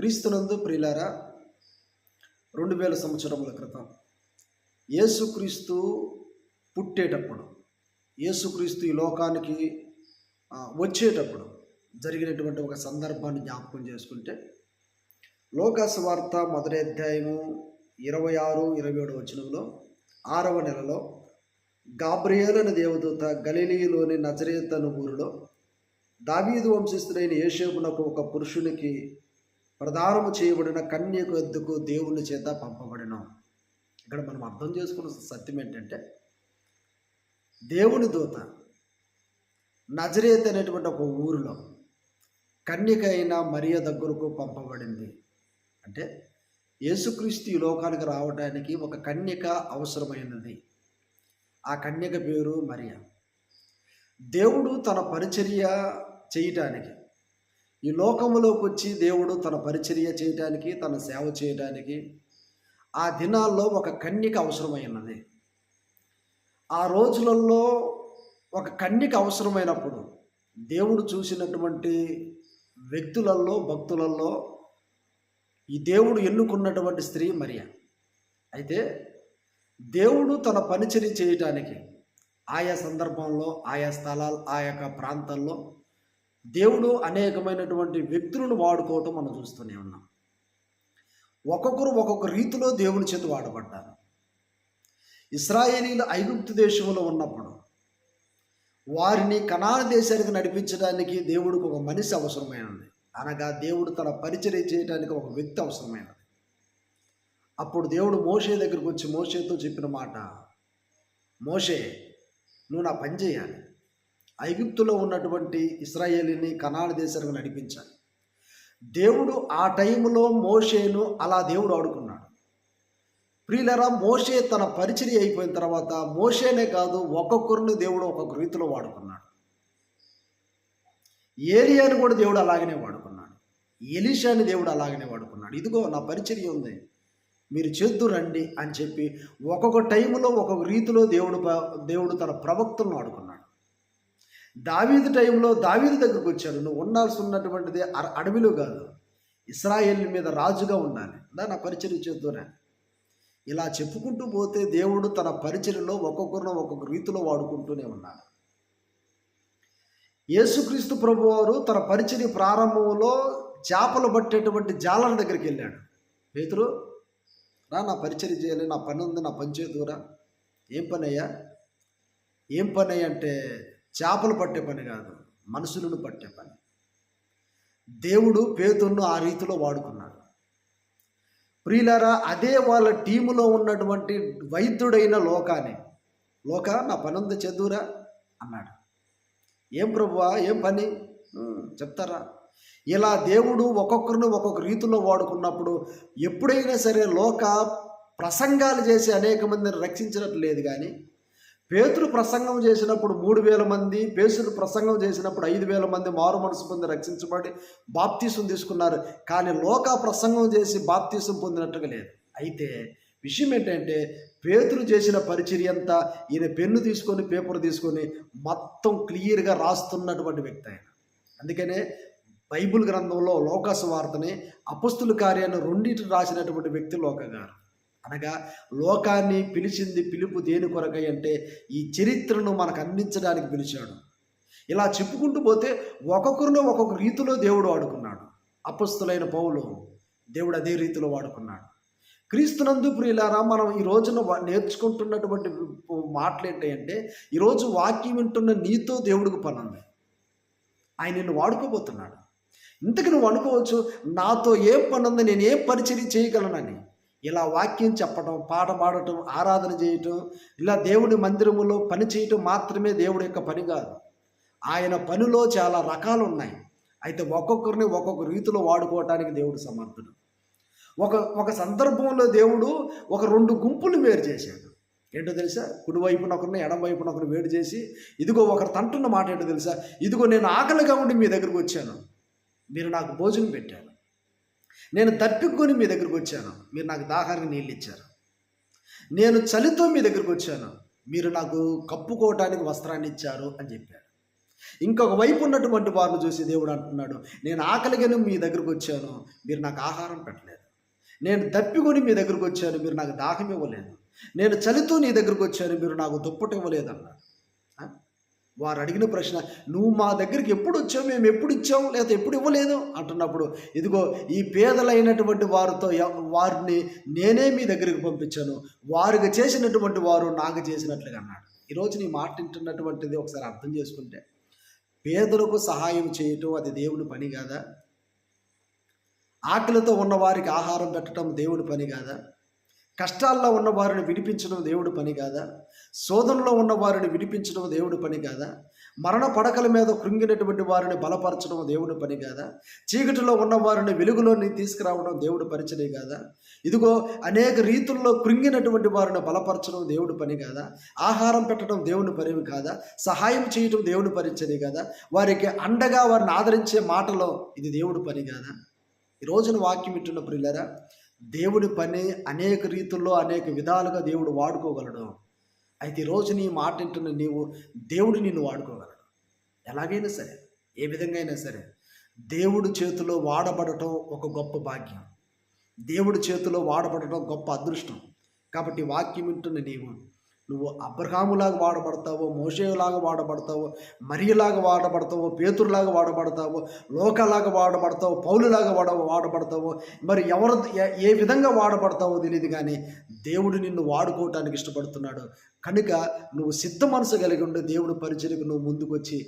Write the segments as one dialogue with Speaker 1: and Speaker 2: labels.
Speaker 1: క్రీస్తునందు ప్రియులారా, 2000 సంవత్సరముల క్రితం యేసుక్రీస్తు పుట్టేటప్పుడు, యేసుక్రీస్తు ఈ లోకానికి వచ్చేటప్పుడు జరిగినటువంటి ఒక సందర్భాన్ని జ్ఞాపకం చేసుకుంటే, లోకాసు వార్త మొదటి అధ్యాయము 26, 27 వచనంలో 6వ నెలలో గాబ్రియేలు అనే దేవదూత గలిలయలోని నజరేతు అను ఊరిలో దావీదు వంశస్థుడైన యోసేపునకు ఒక పురుషునికి ప్రదానము చేయబడిన కన్యకు వద్దకు దేవుని చేత పంపబడిన. ఇక్కడ మనం అర్థం చేసుకున్న సత్యం ఏంటంటే, దేవుని దూత నజరేతు అనేటువంటి ఒక ఊరిలో కన్యక అయిన మరియ దగ్గరకు పంపబడింది. అంటే యేసుక్రీస్తు ఈ లోకానికి రావడానికి ఒక కన్యక అవసరమైనది. ఆ కన్యక పేరు మరియ. దేవుడు తన పరిచర్య చేయటానికి ఈ లోకములోకి వచ్చి దేవుడు తన పరిచర్య చేయటానికి, తన సేవ చేయడానికి ఆ దినాల్లో ఒక కన్యక అవసరమైనది. ఆ రోజులలో ఒక కన్యక అవసరమైనప్పుడు దేవుడు చూసినటువంటి వ్యక్తులలో, భక్తులలో ఈ దేవుడు ఎన్నుకున్నటువంటి స్త్రీ మరియ. అయితే దేవుడు తన పరిచర్య చేయటానికి ఆయా సందర్భంలో, ఆయా స్థలాలు, ఆ యొక్క ప్రాంతాల్లో దేవుడు అనేకమైనటువంటి వ్యక్తులను వాడుకోవటం మనం చూస్తూనే ఉన్నాం. ఒక్కొక్కరు ఒక్కొక్క రీతిలో దేవుని చేత వాడబడ్డారు. ఇశ్రాయేలీలు ఐగుప్తు దేశంలో ఉన్నప్పుడు వారిని కనాను దేశానికి నడిపించడానికి దేవుడికి ఒక మనిషి అవసరమైనది. అనగా దేవుడు తన పరిచర్య చేయడానికి ఒక వ్యక్తి అవసరమైనది. అప్పుడు దేవుడు మోషే దగ్గరకు వచ్చి మోషేతో చెప్పిన మాట, మోషే, నువ్వు నా పని చేయాలి. ఐగుప్తులో ఉన్నటువంటి ఇశ్రాయేలీని కనాను దేశానికి నడిపించాలి. దేవుడు ఆ టైంలో మోషేను అలా దేవుడు ఆడుకున్నాడు. ప్రియులరా, మోషే తన పరిచర్య అయిపోయిన తర్వాత మోషేనే కాదు, ఒక్కొక్కరిని దేవుడు ఒక్కొక్క రీతిలో వాడుకున్నాడు. ఏలియాని కూడా దేవుడు అలాగనే వాడుకున్నాడు. ఎలీషాని దేవుడు అలాగనే వాడుకున్నాడు. ఇదిగో నా పరిచర్య ఉంది, మీరు చేద్దు రండి అని చెప్పి ఒక్కొక్క టైంలో ఒక్కొక్క రీతిలో దేవుడు తన ప్రవక్తలను వాడుకున్నాడు. దావీదు టైంలో దావీదు దగ్గరకు వచ్చాడు. నువ్వు ఉండాల్సి ఉన్నటువంటిది అడవిలో కాదు, ఇశ్రాయేల్ మీద రాజుగా ఉండాలి, నా పరిచర్య చేద్దురా. ఇలా చెప్పుకుంటూ పోతే దేవుడు తన పరిచర్యలో ఒక్కొక్కరిని ఒక్కొక్క రీతిలో వాడుకుంటూనే ఉన్నాడు. యేసుక్రీస్తు ప్రభువారు తన పరిచర్య ప్రారంభంలో చేపలు పట్టేటువంటి జాలల దగ్గరికి వెళ్ళాడు. పేతురు, రా, నా పరిచర్య చేయాలి, నా పని ఉంది, నా పని చేదురా. ఏం పని అయ్యా? ఏం పని అయ్యా అంటే చేపలు పట్టే పని కాదు, మనుషులను పట్టే పని. దేవుడు పేతురును ఆ రీతిలో వాడుకున్నాడు. ప్రియులారా, అదే వాళ్ళ టీములో ఉన్నటువంటి వైద్యుడైన లోక నా పని ఉంది, చదువురా అన్నాడు. ఏం ప్రభువా, ఏం పని చెప్తారా? ఇలా దేవుడు ఒక్కొక్కరిని ఒక్కొక్క రీతిలో వాడుకున్నప్పుడు ఎప్పుడైనా సరే లోక ప్రసంగాలు చేసి అనేక మందిని రక్షించినట్టు లేదు. కానీ పేతురు ప్రసంగం చేసినప్పుడు 3000 మంది, పేతురు ప్రసంగం చేసినప్పుడు 5000 మంది మారు మనసు పొంది రక్షించబడి బాప్తీసం తీసుకున్నారు. కానీ లోక ప్రసంగం చేసి బాప్తీసం పొందినట్టుగా లేదు. అయితే విషయం ఏంటంటే, పేతురు చేసిన పరిచర్య అంతా ఈయన పెన్ను తీసుకొని, పేపర్ తీసుకొని మొత్తం క్లియర్గా రాస్తున్నటువంటి వ్యక్తి ఆయన. అందుకనే బైబిల్ గ్రంథంలో లోకాసు వార్తని, అపొస్తలుల కార్యాన్ని రెండింటి రాసినటువంటి వ్యక్తి లోక గారు. అనగా లోకాన్ని పిలిచింది పిలుపు దేని కొరకై అంటే ఈ చరిత్రను మనకు అందించడానికి పిలిచాడు. ఇలా చెప్పుకుంటూ పోతే ఒక్కొక్కరిలో ఒక్కొక్క రీతిలో దేవుడు వాడుకున్నాడు. అపొస్తలులైన పౌలు దేవుడు అదే రీతిలో వాడుకున్నాడు. క్రీస్తునందు ప్రియులారా, మనం ఈ రోజున నేర్చుకుంటున్నటువంటి మాటలు ఏంటంటే, ఈరోజు వాక్యం వింటున్న నీతో దేవుడికి పని ఉంది. ఆయన నిన్ను వాడుకోబోతున్నాడు. ఇంతకు నువ్వు అనుకోవచ్చు, నాతో ఏం పని ఉంది, నేను ఏం పరిచర్య చేయగలనని. ఇలా వాక్యం చెప్పడం, పాట పాడటం, ఆరాధన చేయటం, ఇలా దేవుడి మందిరములో పని చేయటం మాత్రమే దేవుడి యొక్క పని కాదు. ఆయన పనిలో చాలా రకాలు ఉన్నాయి. అయితే ఒక్కొక్కరిని ఒక్కొక్క రీతిలో వాడుకోవటానికి దేవుడు సమర్థుడు. ఒక సందర్భంలో దేవుడు ఒక 2 గుంపులు వేరు చేశాడు. ఏంటో తెలుసా? కుడివైపున ఒకరిని, ఎడం వైపున ఒకరిని వేరు చేసి, ఇదిగో ఒకరు తంటున్న మాట ఏంటో తెలుసా? ఇదిగో నేను ఆకలిగా ఉండి మీ దగ్గరకు వచ్చాను, మీరు నాకు భోజనం పెట్టారు. నేను తప్పికొని మీ దగ్గరకు వచ్చాను, మీరు నాకు దాహానికి నీళ్ళు ఇచ్చారు. నేను చలితో మీ దగ్గరకు వచ్చాను, మీరు నాకు కప్పుకోవటానికి వస్త్రాన్ని ఇచ్చారు అని చెప్పాడు. ఇంకొక వైపు ఉన్నటువంటి వారిని చూసి దేవుడు అంటున్నాడు, నేను ఆకలిగాను మీ దగ్గరకు వచ్చాను, మీరు నాకు ఆహారం పెట్టలేదు. నేను దప్పికొని మీ దగ్గరకు వచ్చాను, మీరు నాకు దాహం ఇవ్వలేదు. నేను చలితో నీ దగ్గరకు వచ్చాను, మీరు నాకు దుప్పటి ఇవ్వలేదు అన్నాడు. వారు అడిగిన ప్రశ్న, నువ్వు మా దగ్గరికి ఎప్పుడు వచ్చావు, మేము ఎప్పుడు ఇచ్చాము, లేదా ఎప్పుడు ఇవ్వలేదు అంటున్నప్పుడు, ఇదిగో ఈ పేదలైనటువంటి వారిని నేనే మీ దగ్గరికి పంపించాను, వారికి చేసినటువంటి వారు నాకు చేసినట్లుగా అన్నాడు. ఈరోజు నీ మాట వింటున్నటువంటిది ఒకసారి అర్థం చేసుకుంటే, పేదలకు సహాయం చేయటం అది దేవుని పని కాదా? ఆకలితో ఉన్న వారికి ఆహారం పెట్టడం దేవుని పని కాదా? కష్టాల్లో ఉన్న వారిని విడిపించడం దేవుడి పని కాదా? శోధనలో ఉన్న వారిని విడిపించడం దేవుడి పని కాదా? మరణ పడకల మీద కృంగినటువంటి వారిని బలపరచడం దేవుడి పని కాదా? చీకటిలో ఉన్న వారిని వెలుగులోని తీసుకురావడం దేవుడి పరిచర్య కాదా? ఇదిగో అనేక రీతుల్లో కృంగినటువంటి వారిని బలపరచడం దేవుడి పని కాదా? ఆహారం పెట్టడం దేవుని పని కాదా? సహాయం చేయడం దేవుడి పరిచర్య కాదా? వారికి అండగా వారిని ఆదరించే మాటలో ఇది దేవుడి పని కాదా? ఈ రోజున వాక్యం వింటున్న ప్రియులారా, దేవుని పని అనేక రీతుల్లో అనేక విధాలుగా దేవుడు వాడుకోగలడు. అయితే ఈరోజు నీ మాట వింటున్న నీవు, దేవుడు నిన్ను వాడుకోగలడు. ఎలాగైనా సరే, ఏ విధంగా అయినా సరే, దేవుడి చేతిలో వాడబడటం ఒక గొప్ప భాగ్యం. దేవుడి చేతిలో వాడబడటం గొప్ప అదృష్టం. కాబట్టి వాక్యం వింటున్న నువ్వు అబ్రహాములాగా వాడబడతావో, మోషేలాగా వాడబడతావో, మరియలాగా వాడబడతావో, పేతురులాగా వాడబడతావో, లోకలాగా వాడబడతావో, పౌలులాగా వాడబడతావో, మరి ఏ విధంగా వాడబడతావో తెలియదు, కానీ దేవుడు నిన్ను వాడుకోవటానికి ఇష్టపడుతున్నాడు. కనుక నువ్వు సిద్ధ మనసు కలిగి ఉండి దేవుని పరిచర్యకు నువ్వు ముందుకు వచ్చి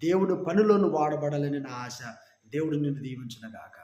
Speaker 1: దేవుని పనిలో నువ్వు వాడబడాలని నా ఆశ. దేవుడు నిన్ను దీవించును గాక.